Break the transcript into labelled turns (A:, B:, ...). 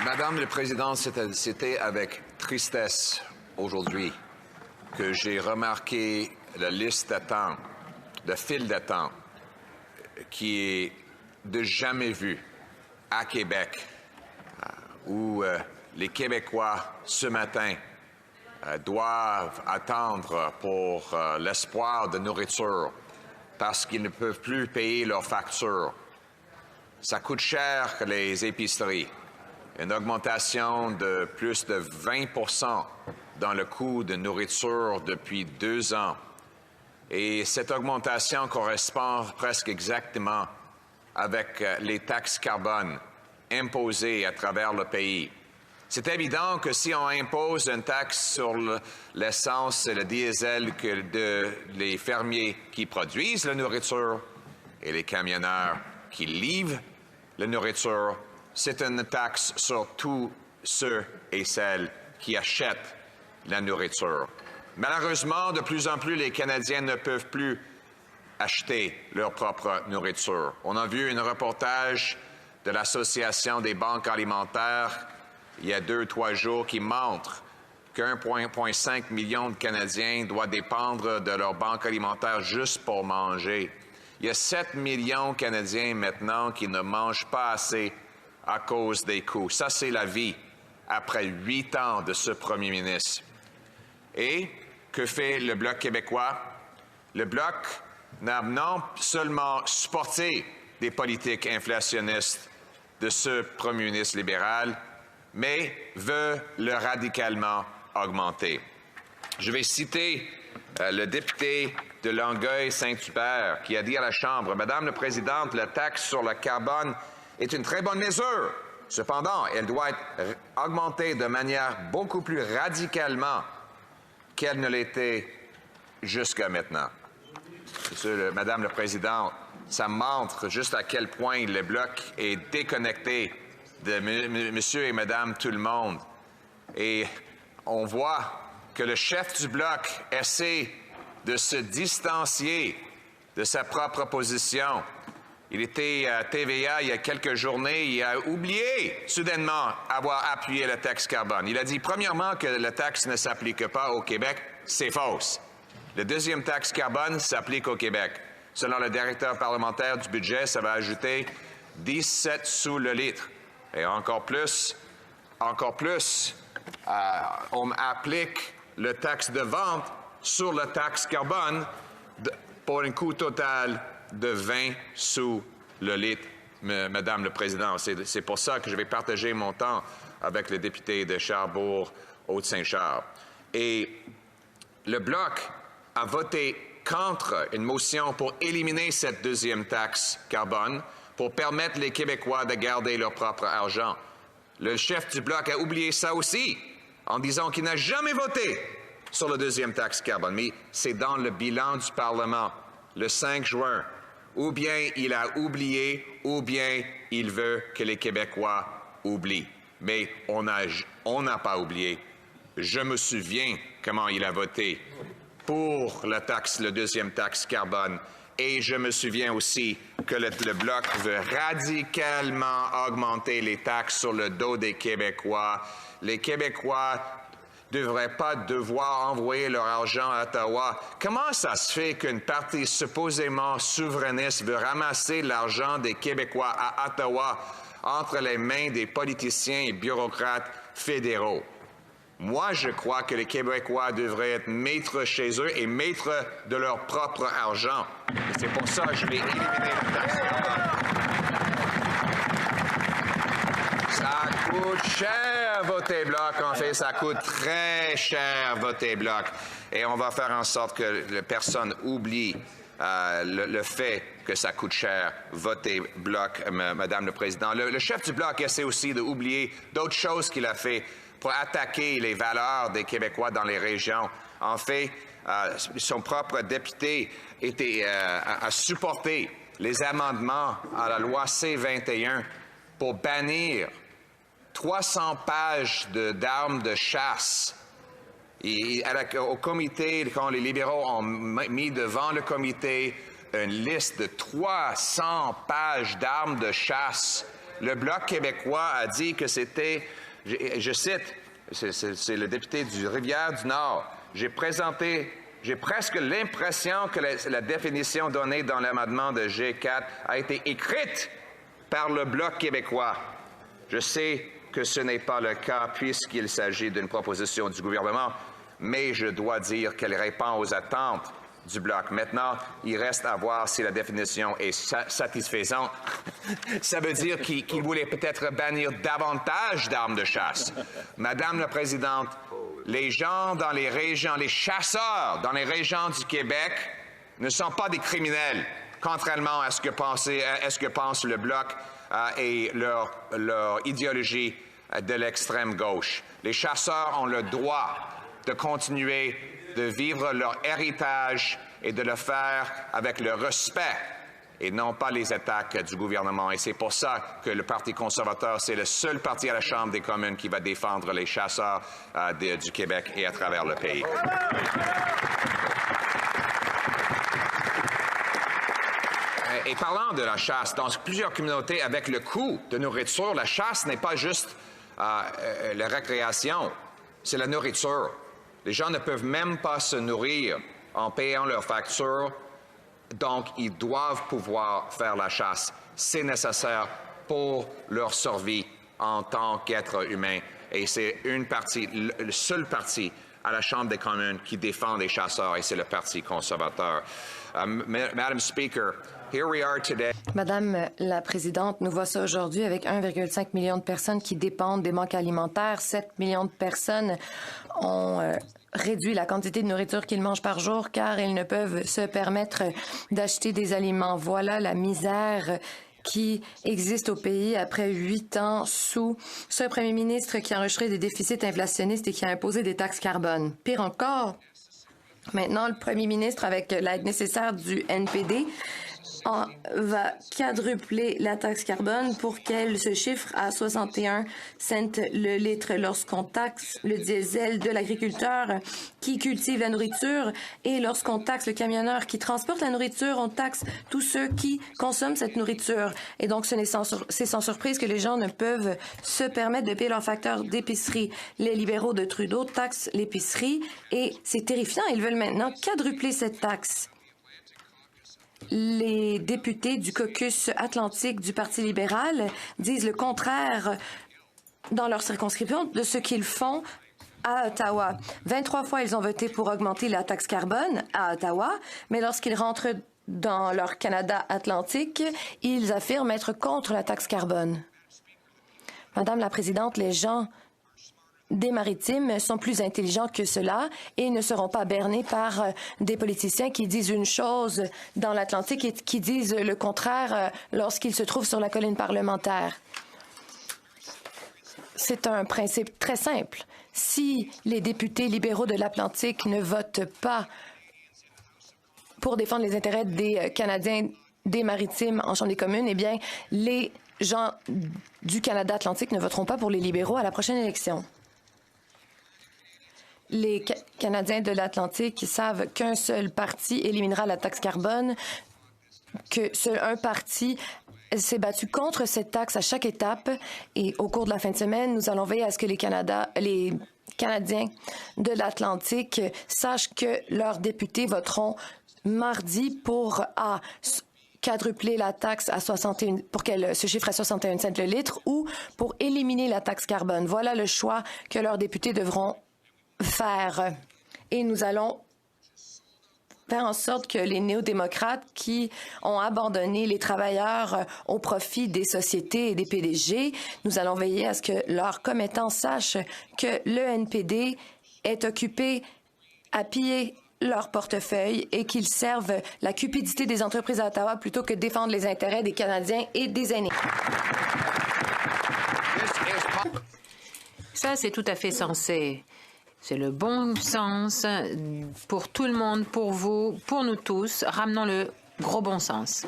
A: Madame la Présidente, c'était avec tristesse aujourd'hui que j'ai remarqué la liste d'attente, le fil d'attente qui est de jamais vu à Québec, où les Québécois ce matin doivent attendre pour l'espoir de nourriture parce qu'ils ne peuvent plus payer leurs factures. Ça coûte cher que les épiceries. Une augmentation de plus de 20 % dans le coût de nourriture depuis 2 ans. Et cette augmentation correspond presque exactement avec les taxes carbone imposées à travers le pays. C'est évident que si on impose une taxe sur l'essence et le diesel que les fermiers qui produisent la nourriture et les camionneurs qui livrent la nourriture, c'est une taxe sur tous ceux et celles qui achètent la nourriture. Malheureusement, de plus en plus, les Canadiens ne peuvent plus acheter leur propre nourriture. On a vu un reportage de l'Association des banques alimentaires il y a 2-3 jours qui montre qu'1,5 million de Canadiens doivent dépendre de leur banque alimentaire juste pour manger. Il y a 7 millions de Canadiens maintenant qui ne mangent pas assez à cause des coûts. Ça, c'est la vie après 8 ans de ce premier ministre. Et que fait le Bloc québécois? Le Bloc n'a non seulement supporté des politiques inflationnistes de ce premier ministre libéral, mais veut le radicalement augmenter. Je vais citer le député de Longueuil-Saint-Hubert qui a dit à la Chambre, « Madame la Présidente, la taxe sur le carbone est une très bonne mesure. Cependant, elle doit être augmentée de manière beaucoup plus radicalement qu'elle ne l'était jusqu'à maintenant. » Madame la Présidente, ça montre juste à quel point le Bloc est déconnecté de monsieur et madame tout le monde. Et on voit que le chef du Bloc essaie de se distancier de sa propre position. Il était à TVA il y a quelques journées, il a oublié soudainement avoir appuyé la taxe carbone. Il a dit premièrement que la taxe ne s'applique pas au Québec, c'est fausse. La deuxième taxe carbone s'applique au Québec. Selon le directeur parlementaire du budget, ça va ajouter 17 sous le litre. Et encore plus, on applique le taxe de vente sur la taxe carbone pour un coût total de 20 sous le litre, Madame le Président. C'est pour ça que je vais partager mon temps avec le député de Char-Beauport-Haute-Saint-Charles. Et le Bloc a voté contre une motion pour éliminer cette deuxième taxe carbone pour permettre les Québécois de garder leur propre argent. Le chef du Bloc a oublié ça aussi en disant qu'il n'a jamais voté sur la deuxième taxe carbone. Mais c'est dans le bilan du Parlement le 5 juin. Ou bien il a oublié, ou bien il veut que les Québécois oublient. Mais on n'a pas oublié. Je me souviens comment il a voté pour la deuxième taxe carbone. Et je me souviens aussi que le Bloc veut radicalement augmenter les taxes sur le dos des Québécois. Les Québécois ne devraient pas devoir envoyer leur argent à Ottawa. Comment ça se fait qu'une partie supposément souverainiste veut ramasser l'argent des Québécois à Ottawa entre les mains des politiciens et bureaucrates fédéraux? Moi, je crois que les Québécois devraient être maîtres chez eux et maîtres de leur propre argent. Et c'est pour ça que je vais éliminer la taxe carbone. Ça coûte cher voter Bloc. En fait, ça coûte très cher voter Bloc. Et on va faire en sorte que personne oublie le fait que ça coûte cher voter Bloc, Madame le Président. Le chef du Bloc essaie aussi d'oublier d'autres choses qu'il a fait pour attaquer les valeurs des Québécois dans les régions. En fait, son propre député a supporté les amendements à la loi C-21 pour bannir 300 pages d'armes de chasse. Au comité, quand les libéraux ont mis devant le comité une liste de 300 pages d'armes de chasse, le Bloc québécois a dit que c'était, je cite, c'est le député du Rivière-du-Nord, j'ai presque l'impression que la définition donnée dans l'amendement de G4 a été écrite par le Bloc québécois. Je sais que ce n'est pas le cas puisqu'il s'agit d'une proposition du gouvernement, mais je dois dire qu'elle répond aux attentes du Bloc. Maintenant, il reste à voir si la définition est satisfaisante. Ça veut dire qu'il voulait peut-être bannir davantage d'armes de chasse. Madame la Présidente, les gens dans les régions, les chasseurs dans les régions du Québec ne sont pas des criminels, contrairement à ce que pense le Bloc et leur idéologie de l'extrême gauche. Les chasseurs ont le droit de continuer de vivre leur héritage et de le faire avec le respect et non pas les attaques du gouvernement. Et c'est pour ça que le Parti conservateur, c'est le seul parti à la Chambre des communes qui va défendre les chasseurs du Québec et à travers le pays. Et parlant de la chasse, dans plusieurs communautés, avec le coût de nourriture, la chasse n'est pas juste la récréation, c'est la nourriture. Les gens ne peuvent même pas se nourrir en payant leurs factures, donc ils doivent pouvoir faire la chasse. C'est nécessaire pour leur survie en tant qu'être humain. Et c'est le seul parti à la Chambre des communes qui défend les chasseurs, et c'est le Parti conservateur. Madam Speaker, here we are today.
B: Madame la Présidente, nous voici aujourd'hui avec 1,5 million de personnes qui dépendent des manques alimentaires. 7 millions de personnes ont réduit la quantité de nourriture qu'ils mangent par jour car ils ne peuvent se permettre d'acheter des aliments. Voilà la misère qui existe au pays après 8 ans sous ce premier ministre qui a enregistré des déficits inflationnistes et qui a imposé des taxes carbone. Pire encore, maintenant, le premier ministre, avec l'aide nécessaire du NPD, va quadrupler la taxe carbone pour qu'elle se chiffre à 61 cents le litre lorsqu'on taxe le diesel de l'agriculteur qui cultive la nourriture et lorsqu'on taxe le camionneur qui transporte la nourriture, on taxe tous ceux qui consomment cette nourriture. Et donc, c'est sans surprise que les gens ne peuvent se permettre de payer leurs facteurs d'épicerie. Les libéraux de Trudeau taxent l'épicerie et c'est terrifiant. Ils veulent maintenant quadrupler cette taxe. Les députés du caucus atlantique du Parti libéral disent le contraire dans leur circonscription de ce qu'ils font à Ottawa. 23 fois, ils ont voté pour augmenter la taxe carbone à Ottawa, mais lorsqu'ils rentrent dans leur Canada atlantique, ils affirment être contre la taxe carbone. Madame la Présidente, les gens des Maritimes sont plus intelligents que cela et ne seront pas bernés par des politiciens qui disent une chose dans l'Atlantique et qui disent le contraire lorsqu'ils se trouvent sur la colline parlementaire. C'est un principe très simple. Si les députés libéraux de l'Atlantique ne votent pas pour défendre les intérêts des Canadiens des Maritimes en Chambre des communes, eh bien, les gens du Canada atlantique ne voteront pas pour les libéraux à la prochaine élection. Les Canadiens de l'Atlantique savent qu'un seul parti éliminera la taxe carbone, que seul un parti s'est battu contre cette taxe à chaque étape. Et au cours de la fin de semaine, nous allons veiller à ce que les Canadiens de l'Atlantique sachent que leurs députés voteront mardi pour quadrupler la taxe à 61, pour qu'elle se chiffre à 61 cents le litre ou pour éliminer la taxe carbone. Voilà le choix que leurs députés devront faire. Et nous allons faire en sorte que les néo-démocrates qui ont abandonné les travailleurs au profit des sociétés et des PDG, nous allons veiller à ce que leurs commettants sachent que le NPD est occupé à piller leur portefeuille et qu'ils servent la cupidité des entreprises à Ottawa plutôt que défendre les intérêts des Canadiens et des aînés.
C: Ça, c'est tout à fait sensé. C'est le bon sens pour tout le monde, pour vous, pour nous tous. Ramenons le gros bon sens.